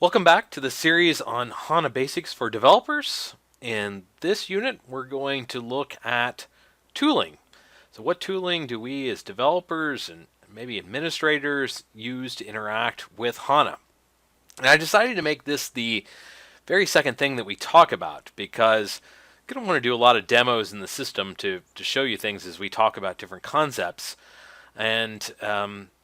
Welcome back to the series on HANA Basics for Developers. In this unit, we're going to look at tooling. So what tooling do we as developers and maybe administrators use to interact with HANA? And I decided to make this the very second thing that we talk about because I don't want to do a lot of demos in the system to show you things as we talk about different concepts. And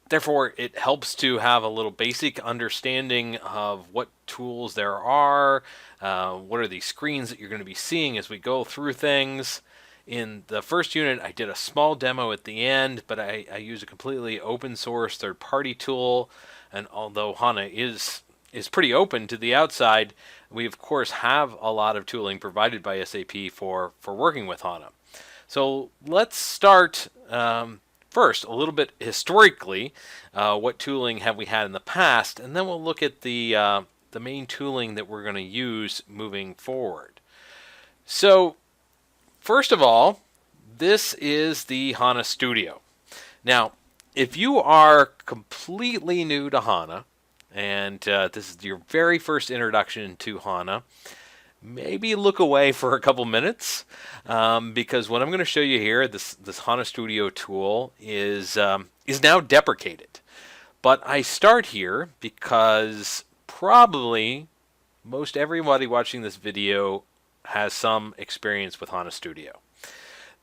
therefore, it helps to have a little basic understanding of what tools there are, what are these screens that you're going to be seeing as we go through things. In the first unit, I did a small demo at the end, but I use a completely open source third-party tool. And although HANA is pretty open to the outside, we of course have a lot of tooling provided by SAP for working with HANA. So let's start first, a little bit historically, what tooling have we had in the past, and then we'll look at the main tooling that we're going to use moving forward. So, first of all, this is the HANA Studio. Now, if you are completely new to HANA, and this is your very first introduction to HANA, maybe look away for a couple minutes because what I'm going to show you here, this HANA Studio tool, is now deprecated. But I start here because probably most everybody watching this video has some experience with HANA Studio.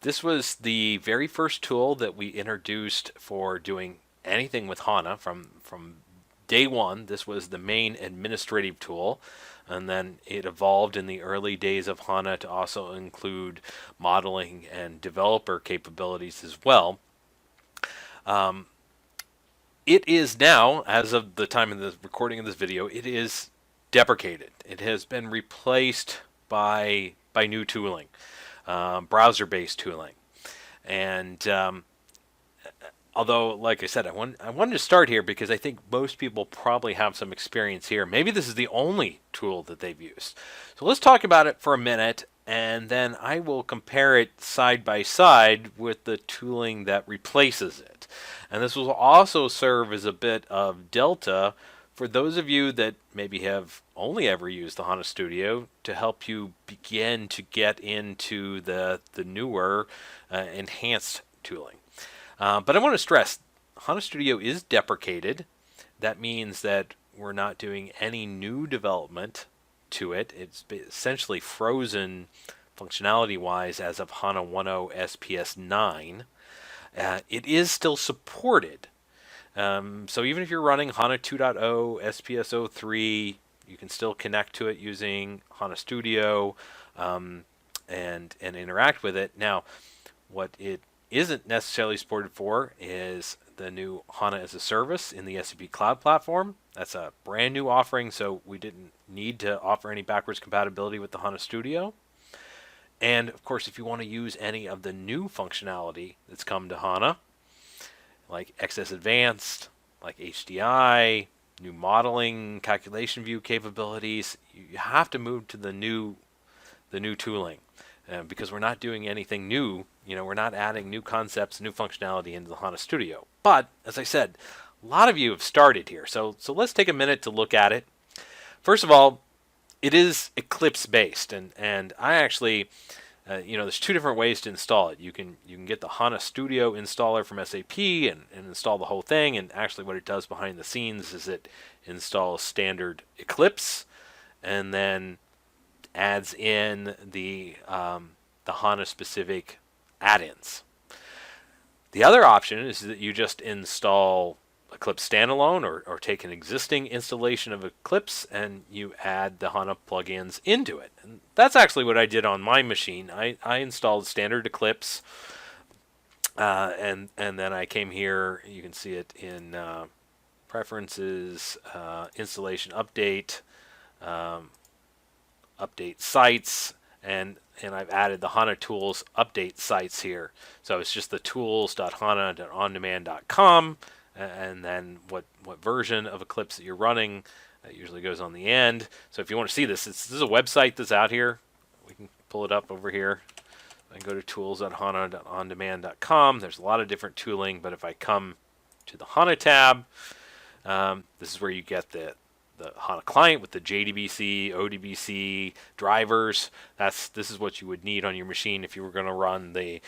This was the very first tool that we introduced for doing anything with HANA from day one. This was the main administrative tool. And then it evolved in the early days of HANA to also include modeling and developer capabilities as well. It is now, as of the time of the recording of this video, it is deprecated. It has been replaced by new tooling, browser-based tooling. And although, like I said, I wanted to start here because I think most people probably have some experience here. Maybe this is the only tool that they've used. So let's talk about it for a minute, and then I will compare it side by side with the tooling that replaces it. And this will also serve as a bit of delta for those of you that maybe have only ever used the HANA Studio to help you begin to get into the newer, enhanced tooling. But I want to stress, HANA Studio is deprecated. That means that we're not doing any new development to it. It's essentially frozen functionality-wise as of HANA 1.0 SPS 9. It is still supported. So even if you're running HANA 2.0 SPS 03, you can still connect to it using HANA Studio and interact with it. Now, what it isn't necessarily supported for is the new HANA as a service in the SAP Cloud Platform. That's a brand new offering, so we didn't need to offer any backwards compatibility with the HANA Studio. And of course, if you want to use any of the new functionality that's come to HANA, like XS Advanced, like HDI, new modeling, calculation view capabilities, you have to move to the new tooling. Because we're not doing anything new, we're not adding new concepts, new functionality into the HANA Studio. But, as I said, a lot of you have started here. So let's take a minute to look at it. First of all, it is Eclipse-based. And I actually, there's two different ways to install it. You can get the HANA Studio installer from SAP and install the whole thing. And actually what it does behind the scenes is it installs standard Eclipse and then adds in the HANA specific add-ins. The other option is that you just install Eclipse standalone or take an existing installation of Eclipse and you add the HANA plugins into it. And that's actually what I did on my machine. I installed standard Eclipse and then I came here. You can see it in Preferences, Installation Update, Update Sites, and I've added the HANA Tools Update Sites here. So it's just the tools.hana.ondemand.com, and then what version of Eclipse that you're running. That usually goes on the end. So if you want to see this, this is a website that's out here. We can pull it up over here. I go to tools.hana.ondemand.com. There's a lot of different tooling, but if I come to the HANA tab, this is where you get the the HANA client with the JDBC, ODBC drivers. This is what you would need on your machine if you were going to run the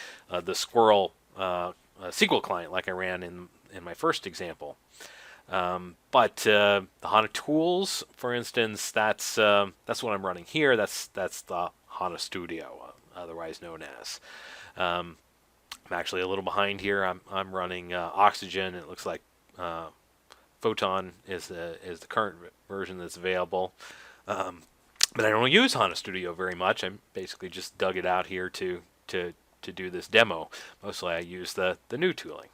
Squirrel SQL client like I ran in my first example. But the HANA tools, for instance, that's what I'm running here. That's the HANA Studio, otherwise known as. I'm actually a little behind here. I'm running Oxygen. It looks like Photon is the current version that's available. But I don't use HANA Studio very much. I basically just dug it out here to do this demo. Mostly I use the new tooling.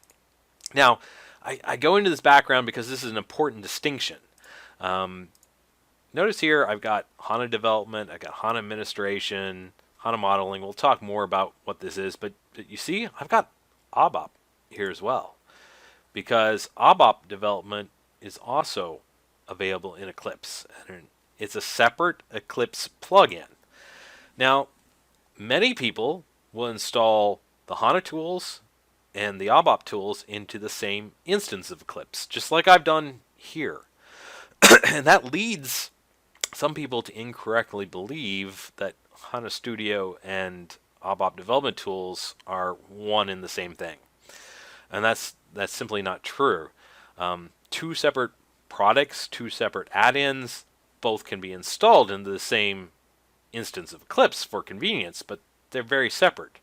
Now, I go into this background because this is an important distinction. Notice here I've got HANA Development, I've got HANA Administration, HANA Modeling. We'll talk more about what this is, but you see I've got ABAP here as well, because ABAP development is also available in Eclipse, and it's a separate Eclipse plugin. Now, many people will install the HANA tools and the ABAP tools into the same instance of Eclipse, just like I've done here. And that leads some people to incorrectly believe that HANA Studio and ABAP development tools are one and the same thing. And that's simply not true. Two separate products, two separate add-ins, both can be installed into the same instance of Eclipse for convenience, but they're very separate.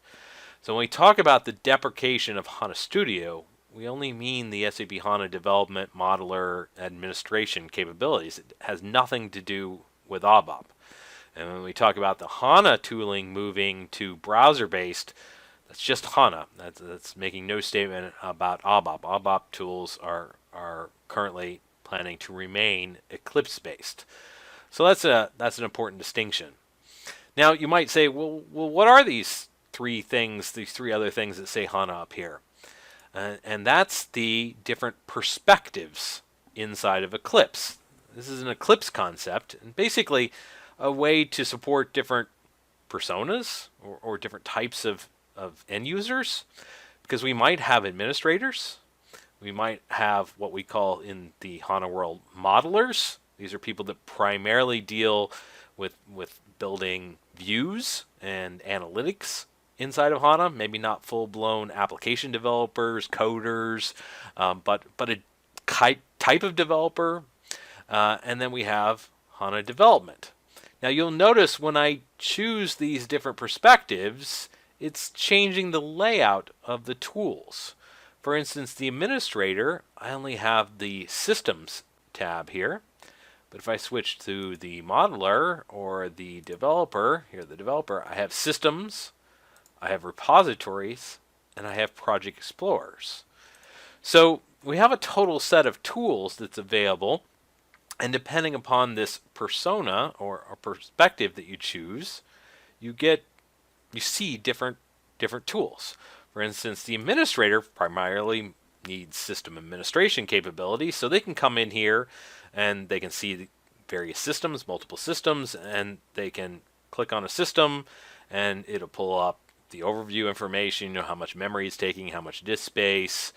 So when we talk about the deprecation of HANA Studio, we only mean the SAP HANA development, modeler, administration capabilities. It has nothing to do with ABAP. And when we talk about the HANA tooling moving to browser-based, that's just HANA. That's making no statement about ABAP. ABAP tools are currently planning to remain Eclipse-based. So that's an important distinction. Now you might say, well, what are these three other things that say HANA up here? And that's the different perspectives inside of Eclipse. This is an Eclipse concept, and basically a way to support different personas or different types of end users, because we might have administrators, we might have what we call in the HANA world modelers. These are people that primarily deal with building views and analytics inside of HANA, maybe not full-blown application developers, coders, but a type of developer. And then we have HANA development. Now you'll notice when I choose these different perspectives, it's changing the layout of the tools. For instance, the administrator, I only have the Systems tab here. But if I switch to the modeler or the developer, here the developer, I have Systems, I have repositories, and I have project explorers. So we have a total set of tools that's available, and depending upon this persona or perspective that you choose, you see different tools. For instance, the administrator primarily needs system administration capabilities, so they can come in here and they can see the various systems, multiple systems, and they can click on a system and it'll pull up the overview information, how much memory it's taking, how much disk space,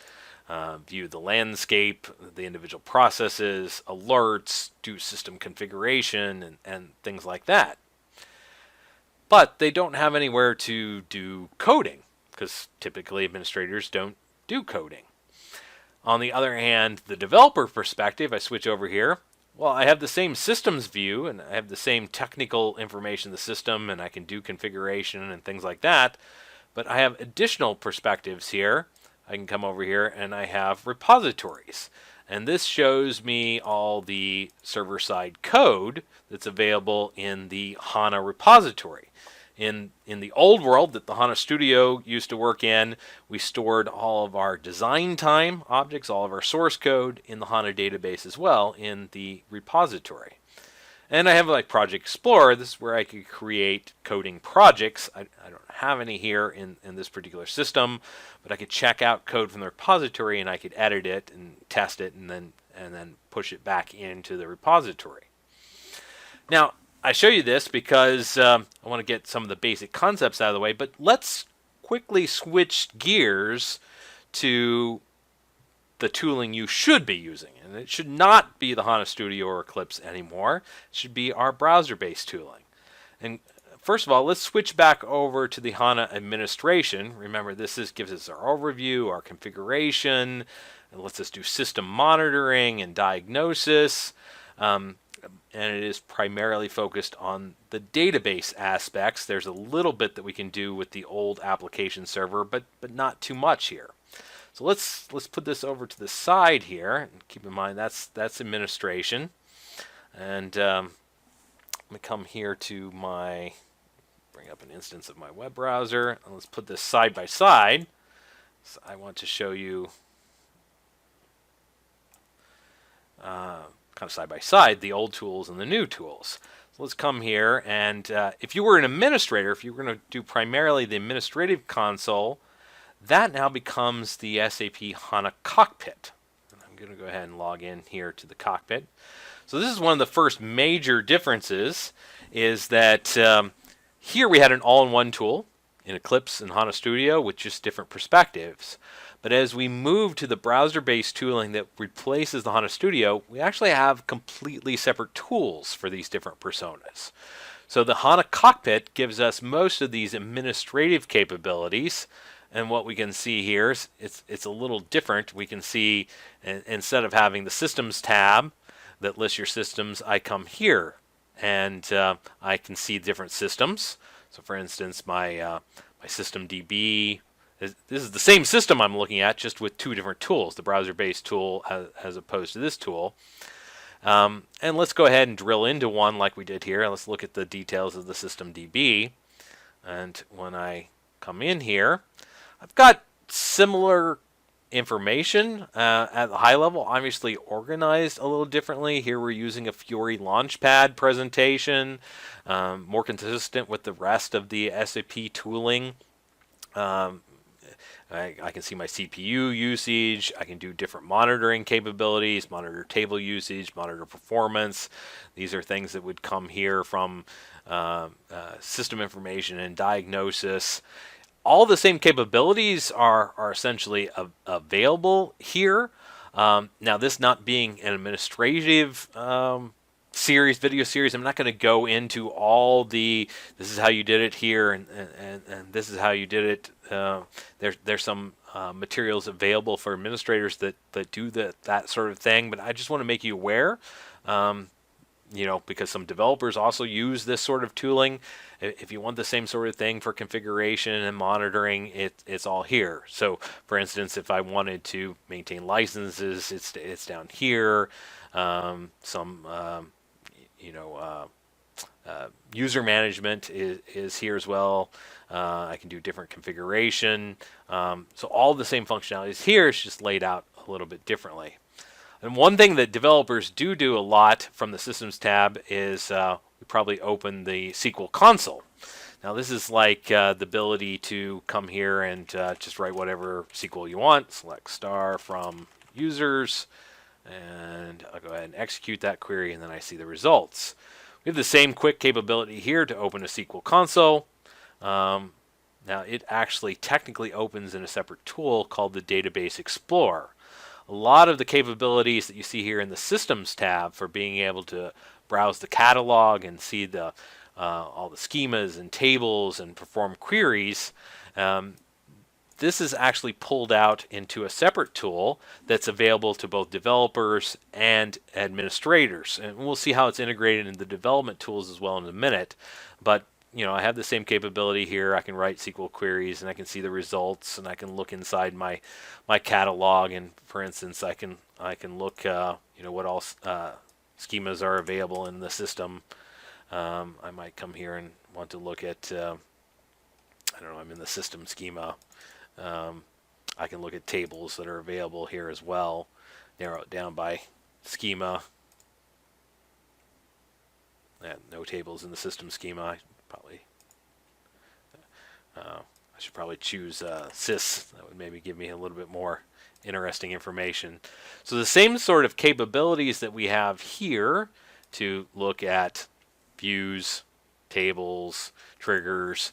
view the landscape, the individual processes, alerts, do system configuration, and things like that. But they don't have anywhere to do coding, because typically administrators don't do coding. On the other hand, the developer perspective, I switch over here. Well, I have the same systems view, and I have the same technical information in the system, and I can do configuration and things like that. But I have additional perspectives here. I can come over here, and I have repositories. And this shows me all the server-side code that's available in the HANA repository. In the old world that the HANA Studio used to work in, we stored all of our design time objects, all of our source code in the HANA database as well in the repository. And I have like Project Explorer. This is where I could create coding projects. I don't have any here in this particular system, but I could check out code from the repository and I could edit it and test it and then push it back into the repository. Now, I show you this because I want to get some of the basic concepts out of the way, but let's quickly switch gears to the tooling you should be using. And it should not be the HANA Studio or Eclipse anymore. It should be our browser-based tooling. And first of all, let's switch back over to the HANA administration. Remember, this gives us our overview, our configuration, and lets us do system monitoring and diagnosis. And it is primarily focused on the database aspects. There's a little bit that we can do with the old application server, but not too much here. So let's put this over to the side here, and keep in mind that's administration. And let me come here to bring up an instance of my web browser, and let's put this side by side. So I want to show you kind of side by side the old tools and the new tools. So let's come here, and if you were an administrator, if you were going to do primarily the administrative console, that now becomes the SAP HANA Cockpit. And I'm going to go ahead and log in here to the cockpit. So this is one of the first major differences, is that here we had an all-in-one tool in Eclipse and HANA Studio with just different perspectives. But as we move to the browser-based tooling that replaces the HANA Studio, we actually have completely separate tools for these different personas. So the HANA Cockpit gives us most of these administrative capabilities. And what we can see here is it's a little different. We can see, instead of having the Systems tab that lists your systems, I come here and I can see different systems. So for instance, my Systemdb, this is the same system I'm looking at, just with two different tools, the browser-based tool as opposed to this tool. And let's go ahead and drill into one like we did here. Let's look at the details of the Systemdb. And when I come in here, I've got similar information at the high level, obviously organized a little differently. Here we're using a Fiori Launchpad presentation, more consistent with the rest of the SAP tooling. I can see my CPU usage. I can do different monitoring capabilities, monitor table usage, monitor performance. These are things that would come here from system information and diagnosis. All the same capabilities are essentially available here. Now, this not being an administrative video series, I'm not going to go into all this is how you did it here, and this is how you did it. There's some materials available for administrators that do that sort of thing, but I just want to make you aware. Because some developers also use this sort of tooling. If you want the same sort of thing for configuration and monitoring, it's all here. So, for instance, if I wanted to maintain licenses, it's down here. User management is here as well. I can do different configuration. So all the same functionality is here. It's just laid out a little bit differently. And one thing that developers do a lot from the Systems tab is we probably open the SQL console. Now this is like the ability to come here and just write whatever SQL you want, select star from users, and I'll go ahead and execute that query, and then I see the results. We have the same quick capability here to open a SQL console. Now it actually technically opens in a separate tool called the Database Explorer. A lot of the capabilities that you see here in the Systems tab for being able to browse the catalog and see all the schemas and tables and perform queries, this is actually pulled out into a separate tool that's available to both developers and administrators. And we'll see how it's integrated in the development tools as well in a minute. But I have the same capability here. I can write SQL queries, and I can see the results, and I can look inside my catalog. And for instance, I can look, what all schemas are available in the system. I might come here and want to look at, I'm in the system schema. I can look at tables that are available here as well. Narrow it down by schema. No tables in the system schema. I should probably choose sys. That would maybe give me a little bit more interesting information. So the same sort of capabilities that we have here to look at views, tables, triggers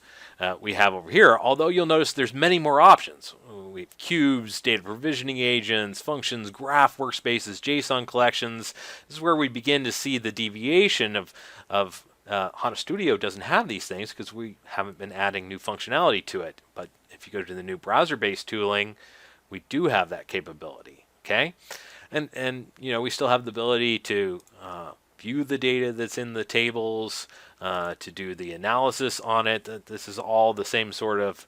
we have over here, although you'll notice there's many more options. We have cubes, data provisioning agents, functions, graph workspaces, JSON collections. This is where we begin to see the deviation of HANA Studio doesn't have these things because we haven't been adding new functionality to it. But if you go to the new browser-based tooling, we do have that capability. Okay, and we still have the ability to view the data that's in the tables, to do the analysis on it. This is all the same sort of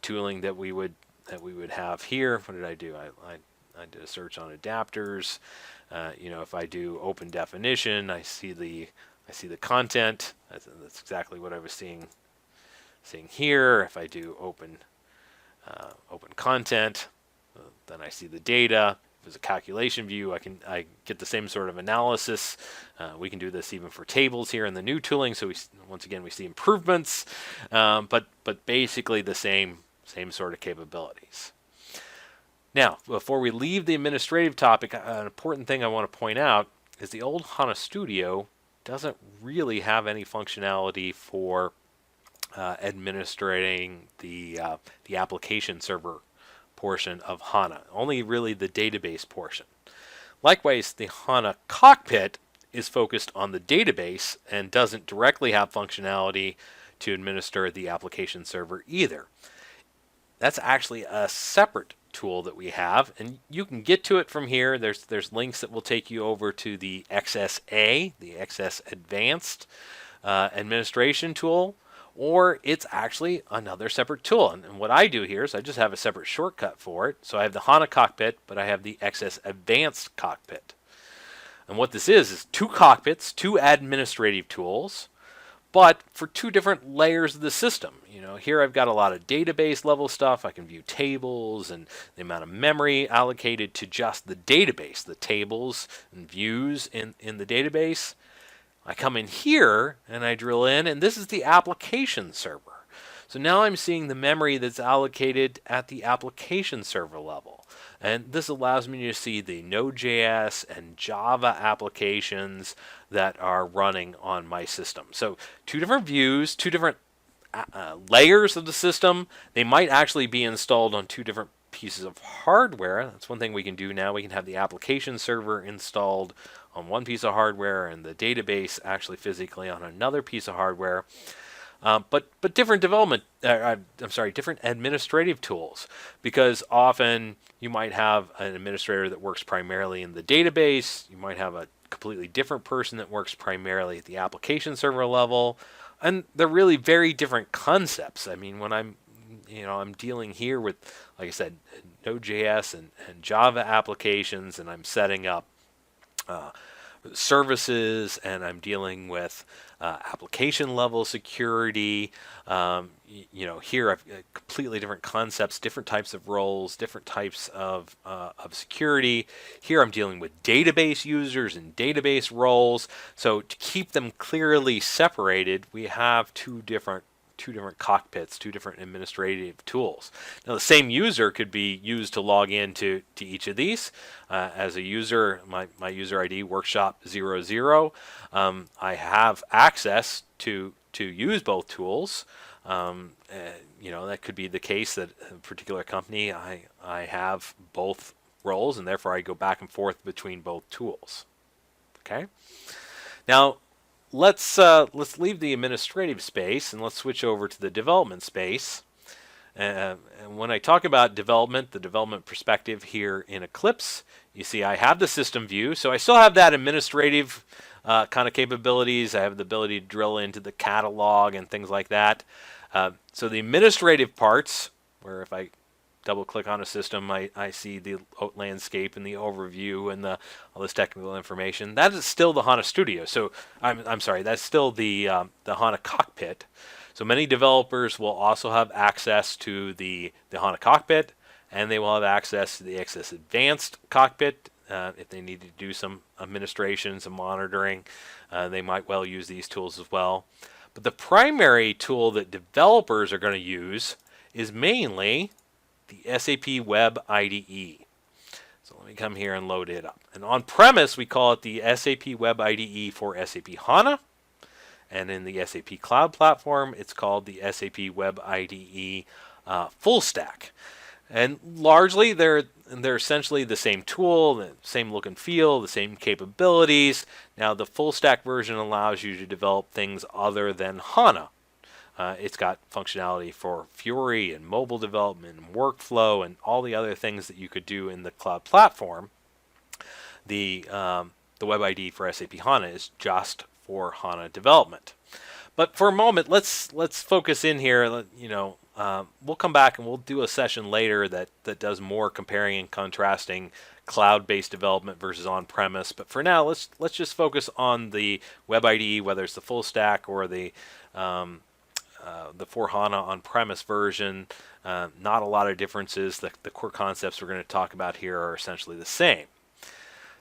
tooling that we would have here. What did I do? I did a search on adapters. If I do open definition, I see the content. That's exactly what I was seeing here. If I do open content, then I see the data. If it's a calculation view, I get the same sort of analysis. We can do this even for tables here in the new tooling. So once again we see improvements, but basically the same sort of capabilities. Now, before we leave the administrative topic, an important thing I want to point out is the old HANA Studio doesn't really have any functionality for administrating the application server portion of HANA, only really the database portion. Likewise, the HANA Cockpit is focused on the database and doesn't directly have functionality to administer the application server either. That's actually a separate tool that we have, and you can get to it from here. There's links that will take you over to the XSA, the XS Advanced Administration tool, or it's actually another separate tool. And what I do here is I just have a separate shortcut for it. So I have the HANA Cockpit, but I have the XS Advanced Cockpit. And what this is two cockpits, two administrative tools, but for two different layers of the system. Here I've got a lot of database level stuff. I can view tables and the amount of memory allocated to just the database, the tables and views in the database. I come in here and I drill in, and this is the application server. So now I'm seeing the memory that's allocated at the application server level. And this allows me to see the Node.js and Java applications that are running on my system. So two different views, two different layers of the system. They might actually be installed on two different pieces of hardware. That's one thing we can do now. We can have the application server installed on one piece of hardware and the database actually physically on another piece of hardware. But different different administrative tools, because often you might have an administrator that works primarily in the database. You might have a completely different person that works primarily at the application server level, and they're really very different concepts. I mean, when I'm dealing here with, like I said, Node.js and Java applications, and I'm setting up services, and I'm dealing with application level security. Here I've got completely different concepts, different types of roles, different types of security. Here I'm dealing with database users and database roles. So to keep them clearly separated, we have two different cockpits, two different administrative tools. Now the same user could be used to log into each of these. As a user, my user ID workshop00. I have access to use both tools. That could be the case that a particular company I have both roles, and therefore I go back and forth between both tools. Okay. Now let's leave the administrative space and let's switch over to the development space. And when I talk about development, the development perspective here in Eclipse, you see I have the system view, so I still have that administrative kind of capabilities. I have the ability to drill into the catalog and things like that. So the administrative parts, where if I double click on a system, I see the landscape and the overview and all this technical information. That is still the HANA Studio. So I'm sorry, that's still the HANA Cockpit. So many developers will also have access to the HANA Cockpit, and they will have access to the XS Advanced Cockpit. If they need to do some administration, some monitoring, they might well use these tools as well. But the primary tool that developers are going to use is mainly the SAP Web IDE. So let me come here and load it up. And on premise, we call it the SAP Web IDE for SAP HANA. And in the SAP Cloud Platform, it's called the SAP Web IDE Full Stack. And largely, they're essentially the same tool, the same look and feel, the same capabilities. Now, the full stack version allows you to develop things other than HANA. It's got functionality for Fiori and mobile development and workflow and all the other things that you could do in the cloud platform. The Web IDE for SAP HANA is just for HANA development. But for a moment, let's focus in here. We'll come back and we'll do a session later that does more comparing and contrasting cloud-based development versus on-premise. But for now, let's just focus on the Web IDE, whether it's the full stack or the for HANA on-premise version. Not a lot of differences. The core concepts we're going to talk about here are essentially the same.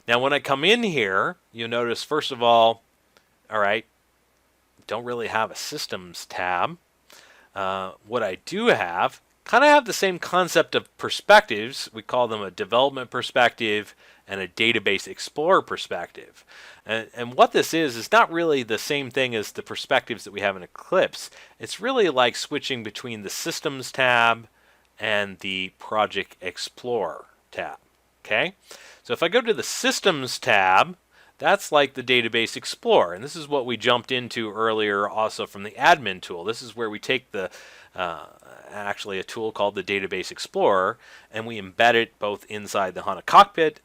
Now, when I come in here, you'll notice, first of all right, don't really have a systems tab. What I do have, kind of have the same concept of perspectives. We call them a development perspective and a database explorer perspective. And what this is not really the same thing as the perspectives that we have in Eclipse. It's really like switching between the systems tab and the project explorer tab. Okay? So if I go to the systems tab, that's like the database explorer, and this is what we jumped into earlier also from the admin tool. This is where we take the actually a tool called the database explorer, and we embed it both inside the HANA Cockpit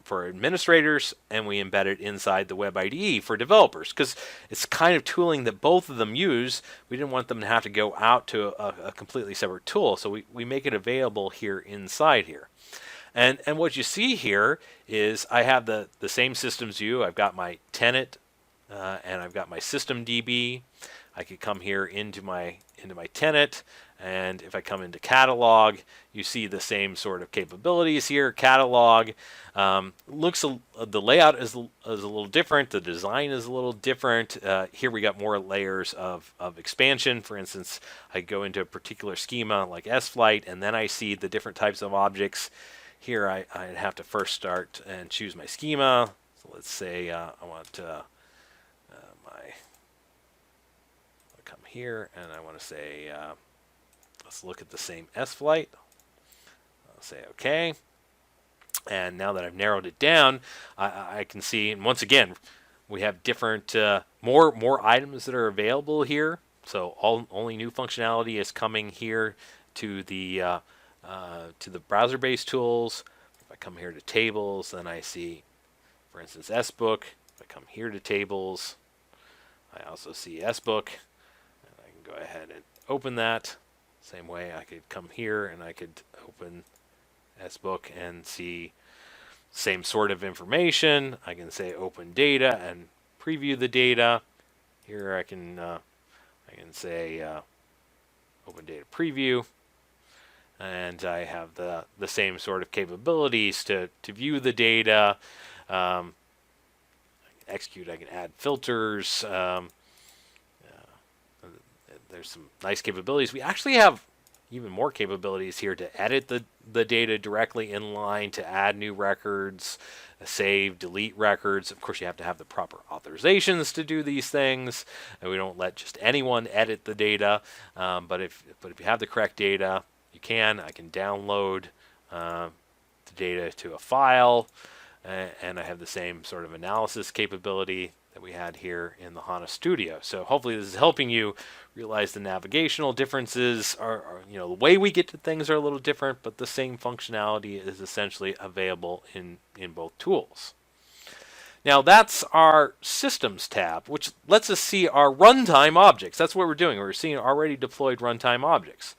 for administrators, and we embed it inside the Web IDE for developers, because it's kind of tooling that both of them use. We didn't want them to have to go out to a completely separate tool, so we make it available here inside here. And what you see here is I have the same systems view. I've got my tenant and I've got my Systemdb. I could come here into my tenant, and if I come into catalog, you see the same sort of capabilities here. Catalog the layout is a little different. The design is a little different. Here we got more layers of expansion. For instance, I go into a particular schema like S-Flight, and then I see the different types of objects. Here I'd have to first start and choose my schema. So let's say I want I'll come here and I want to say let's look at the same S-Flight. I'll say OK. And now that I've narrowed it down, I can see, and once again, we have different more items that are available here. So only new functionality is coming here to the browser-based tools. If I come here to tables, then I see, for instance, SBook. If I come here to tables, I also see SBook. And I can go ahead and open that. Same way, I could come here and I could open SBook and see same sort of information. I can say open data and preview the data. Here I can say open data preview. And I have the same sort of capabilities to view the data. I can execute, I can add filters. There's some nice capabilities. We actually have even more capabilities here to edit the data directly in line, to add new records, save, delete records. Of course, you have to have the proper authorizations to do these things, and we don't let just anyone edit the data. But if you have the correct data, I can download the data to a file, and I have the same sort of analysis capability that we had here in the HANA Studio. So hopefully this is helping you realize the navigational differences are the way we get to things are a little different, but the same functionality is essentially available in both tools. Now that's our Systems tab, which lets us see our runtime objects. That's what we're doing. We're seeing already deployed runtime objects.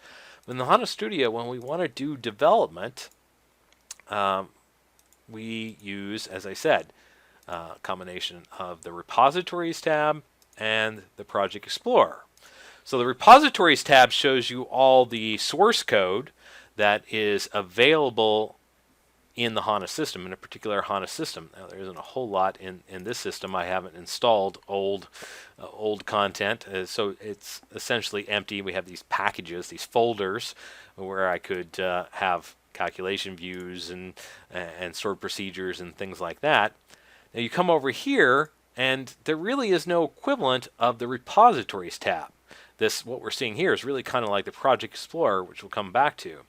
In the HANA Studio, when we want to do development, we use, as I said, a combination of the Repositories tab and the Project Explorer. So the Repositories tab shows you all the source code that is available in the HANA system, in a particular HANA system. Now, there isn't a whole lot in this system. I haven't installed old content, so it's essentially empty. We have these packages, these folders, where I could have calculation views and stored procedures and things like that. Now you come over here And there really is no equivalent of the repositories tab. What we're seeing here is really kind of like the Project Explorer, which we'll come back to.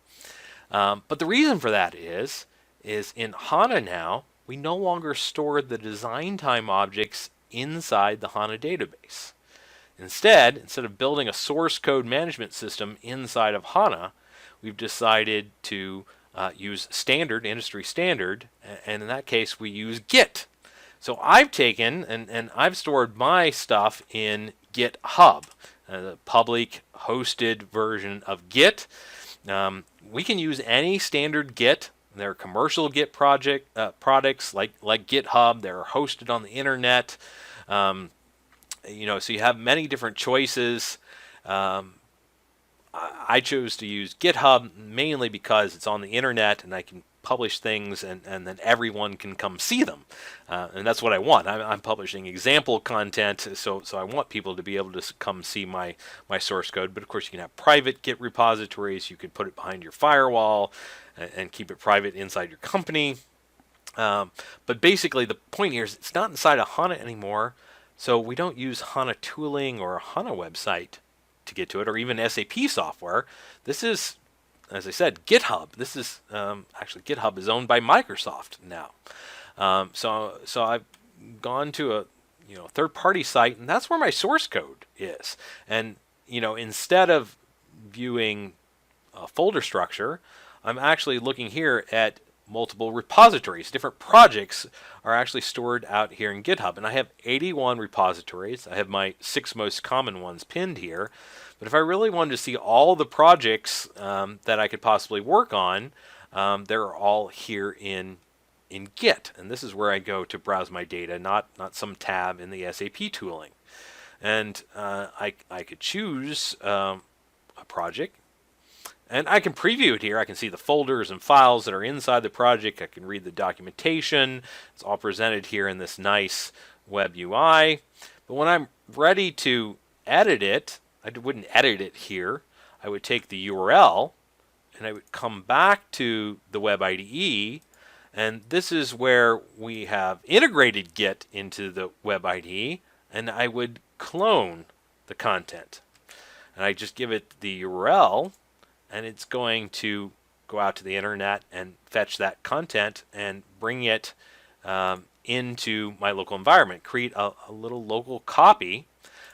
But the reason for that is in HANA now, we no longer store the design time objects inside the HANA database. Instead of building a source code management system inside of HANA, we've decided to use industry standard, and in that case we use Git. So I've taken and I've stored my stuff in GitHub, the public hosted version of Git. We can use any standard Git. There are commercial Git products like GitHub. They're hosted on the internet. So you have many different choices. I chose to use GitHub mainly because it's on the internet and I can publish things and then everyone can come see them. And that's what I want. I'm publishing example content, so I want people to be able to come see my source code. But of course you can have private Git repositories. You can put it behind your firewall and keep it private inside your company. But basically the point here is it's not inside of HANA anymore, so we don't use HANA tooling or a HANA website to get to it, or even SAP software. This is, as I said, GitHub. This is actually GitHub is owned by Microsoft now. So I've gone to a third-party site, and that's where my source code is. And instead of viewing a folder structure, I'm actually looking here at multiple repositories. Different projects are actually stored out here in GitHub, and I have 81 repositories. I have my 6 most common ones pinned here. But if I really wanted to see all the projects that I could possibly work on, they're all here in Git, and this is where I go to browse my data, not some tab in the SAP tooling. And I could choose a project. And I can preview it here. I can see the folders and files that are inside the project. I can read the documentation. It's all presented here in this nice web UI. But when I'm ready to edit it, I wouldn't edit it here. I would take the URL and I would come back to the Web IDE. And this is where we have integrated Git into the Web IDE. And I would clone the content. And I just give it the URL. And it's going to go out to the internet and fetch that content and bring it into my local environment, create a little local copy.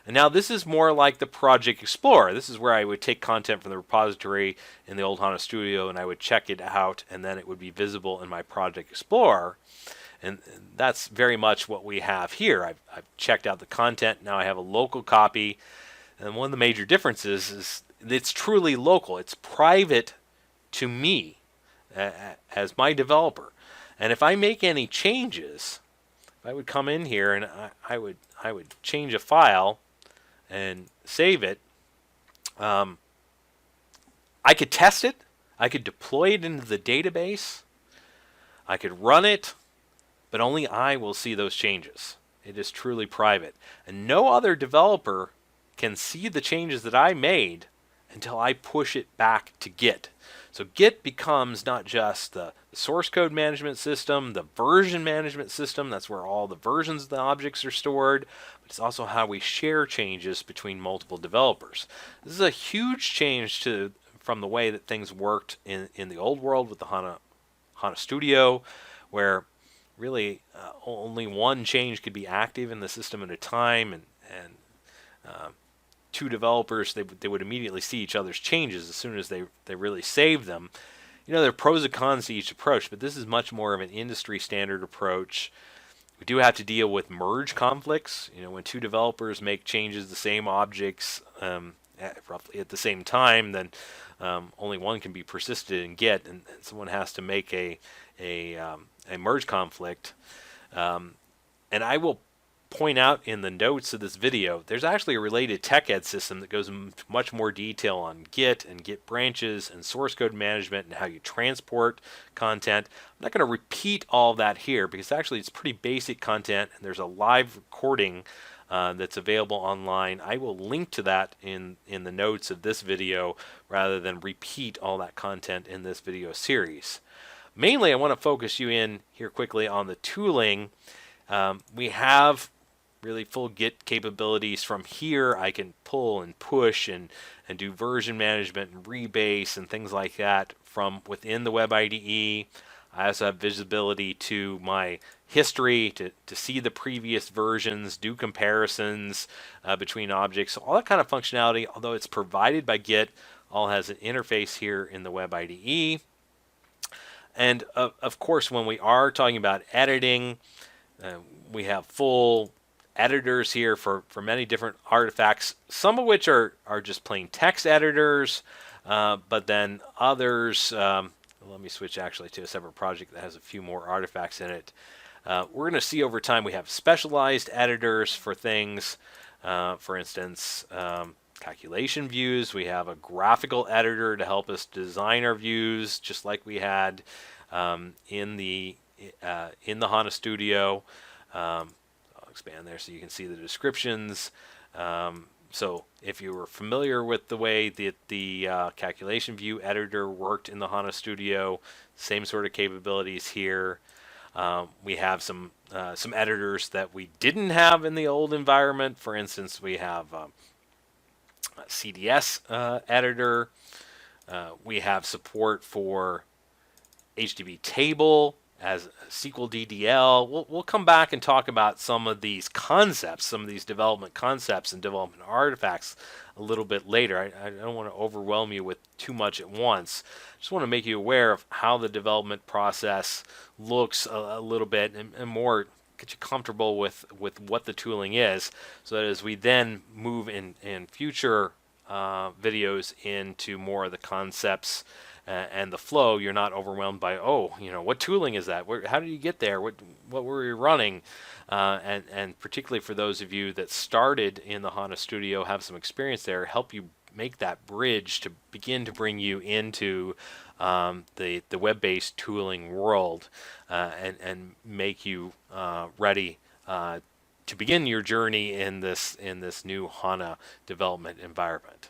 And now this is more like the Project Explorer. This is where I would take content from the repository in the old HANA Studio and I would check it out, and then it would be visible in my Project Explorer. And that's very much what we have here. I've checked out the content. Now I have a local copy. And one of the major differences is it's truly local. It's private to me as my developer. And if I make any changes, if I would come in here and I would change a file and save it, I could test it. I could deploy it into the database. I could run it, but only I will see those changes. It is truly private. And no other developer can see the changes that I made until I push it back to Git. So Git becomes not just the source code management system, the version management system, that's where all the versions of the objects are stored, but it's also how we share changes between multiple developers. This is a huge change from the way that things worked in the old world with the HANA Studio, where really only one change could be active in the system at a time, and two developers, they would immediately see each other's changes as soon as they really save them. There are pros and cons to each approach, but this is much more of an industry standard approach. We do have to deal with merge conflicts. When two developers make changes, the same objects roughly at the same time, then only one can be persisted in Git, and someone has to make a merge conflict. And I will point out in the notes of this video, there's actually a related tech ed system that goes into much more detail on Git and Git branches and source code management and how you transport content. I'm not going to repeat all of that here because actually it's pretty basic content, and there's a live recording that's available online. I will link to that in the notes of this video rather than repeat all that content in this video series. Mainly I want to focus you in here quickly on the tooling. We have really full Git capabilities. From here, I can pull and push and do version management and rebase and things like that from within the Web IDE. I also have visibility to my history to see the previous versions, do comparisons between objects. So all that kind of functionality, although it's provided by Git, all has an interface here in the Web IDE. And of course, when we are talking about editing, we have full editors here for many different artifacts, some of which are just plain text editors, but then others, let me switch actually to a separate project that has a few more artifacts in it. We're going to see over time we have specialized editors for things, for instance, calculation views. We have a graphical editor to help us design our views, just like we had in the HANA Studio. I'll expand there so you can see the descriptions. So if you were familiar with the way the calculation view editor worked in the HANA Studio, same sort of capabilities here. We have some editors that we didn't have in the old environment. For instance, we have a CDS editor. We have support for HTTP table as SQL DDL. We'll come back and talk about some of these concepts, some of these development concepts and development artifacts a little bit later. I don't want to overwhelm you with too much at once. I just want to make you aware of how the development process looks a little bit and more get you comfortable with what the tooling is, so that as we then move in future videos into more of the concepts and the flow, you're not overwhelmed by, oh, what tooling is that? How did you get there? What were you running? And particularly for those of you that started in the HANA Studio, have some experience there, help you make that bridge to begin to bring you into the web-based tooling world and make you ready to begin your journey in this new HANA development environment.